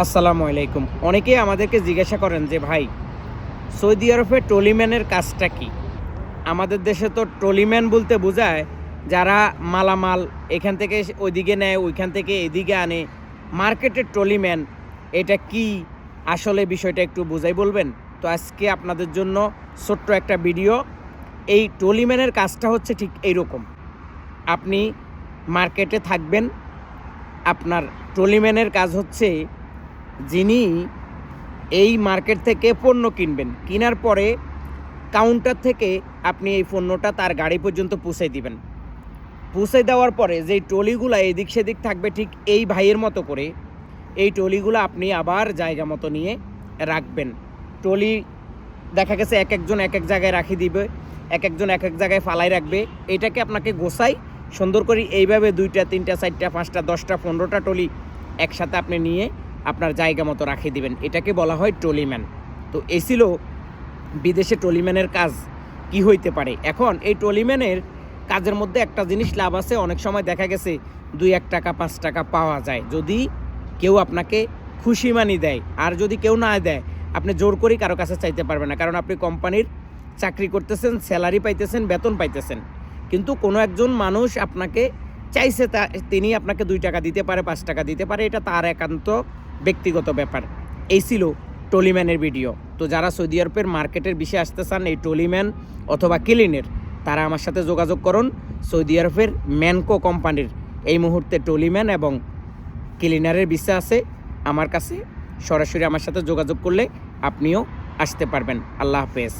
আসসালামু আলাইকুম। অনেকেই আমাদেরকে জিজ্ঞাসা করেন যে ভাই, সৌদি আরবে ট্রলিম্যানের কাজটা কি? আমাদের দেশে তো ট্রলিম্যান বলতে বোঝায় যারা মালামাল এখান থেকে ওইদিকে নেয়, ওইখান থেকে এদিকে আনে। মার্কেটের ট্রলিম্যান এটা কি? আসলে বিষয়টা একটু বুঝাই বলবেন? তো আজকে আপনাদের জন্য ছোট্ট একটা ভিডিও। এই ট্রলিম্যানের কাজটা হচ্ছে ঠিক এইরকম। আপনি মার্কেটে থাকবেন, আপনার ট্রলিম্যানের কাজ হচ্ছে যিনি এই মার্কেট থেকে পণ্য কিনবেন, কেনার পরে কাউন্টার থেকে আপনি এই পণ্যটা তার গাড়ি পর্যন্ত পৌঁছে দিবেন। পৌঁছে দেওয়ার পরে যেই ট্রলিগুলো এদিক সেদিক থাকবে ঠিক এই ভাইয়ের মতো করে, এই ট্রলিগুলো আপনি আবার জায়গা মতো নিয়ে রাখবেন। ট্রলি দেখা গেছে এক একজন এক এক জায়গায় রাখি দিবে, এক একজন এক এক জায়গায় ফালাই রাখবে। এটাকে আপনাকে গোছাই সুন্দর করে এইভাবে 2টা 3টা 4টা 5টা 10টা 15টা ট্রলি একসাথে আপনি নিয়ে আপনার জায়গা মতো রাখি দিবেন। এটাকে বলা হয় ট্রলিম্যান। তো এই ছিল বিদেশে ট্রলিম্যানের কাজ কি হইতে পারে। এখন এই ট্রলিম্যানের কাজের মধ্যে একটা জিনিস লাভ আছে, অনেক সময় দেখা গেছে 2-1 টাকা 5 টাকা পাওয়া যায় যদি কেউ আপনাকে খুশি মানি দেয়। আর যদি কেউ না দেয়, আপনি জোর করেই কারো কাছে চাইতে পারবেন না, কারণ আপনি কোম্পানির চাকরি করতেছেন, স্যালারি পাইতেছেন, বেতন পাইতেছেন। কিন্তু কোনো একজন মানুষ আপনাকে চাইছে, তিনি আপনাকে 2 টাকা দিতে পারে, 5 টাকা দিতে পারে, এটা তার একান্ত ব্যক্তিগত ব্যাপার। এই ছিল ট্রলিম্যানের ভিডিও। তো যারা সৌদি আরবের মার্কেটের বিষয়ে আসতে চান, এই ট্রলিম্যান অথবা ক্লিনের, তারা আমার সাথে যোগাযোগ করুন। সৌদি আরবের ম্যানকো কোম্পানির এই মুহূর্তে ট্রলিম্যান এবং ক্লিনারের বিষয় আছে আমার কাছে। সরাসরি আমার সাথে যোগাযোগ করলে আপনিও আসতে পারবেন। আল্লাহ হাফেজ।